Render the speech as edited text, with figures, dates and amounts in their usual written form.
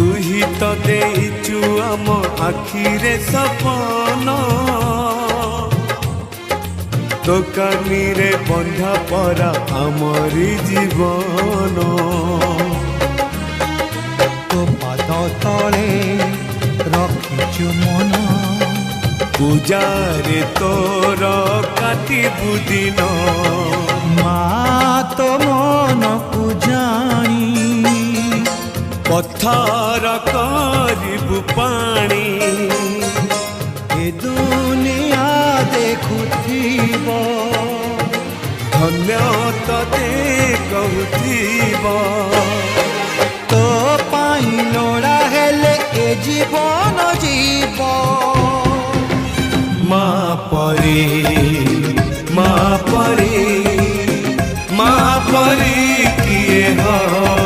तू ही तो देइचु आम आखिरे सपन दोकानी रे बंधा परा आमरी जीवन तो पाद तले रखिचु मन पूजारे तोर काटिबु दिन माँ तो मन को जानी पत्थर करिबु पानी ए दुनिया देखुथिब धन्य तते कहूथिब तो पाई लोड़ा हेले ए जीवन जीव माँ परी किए हो।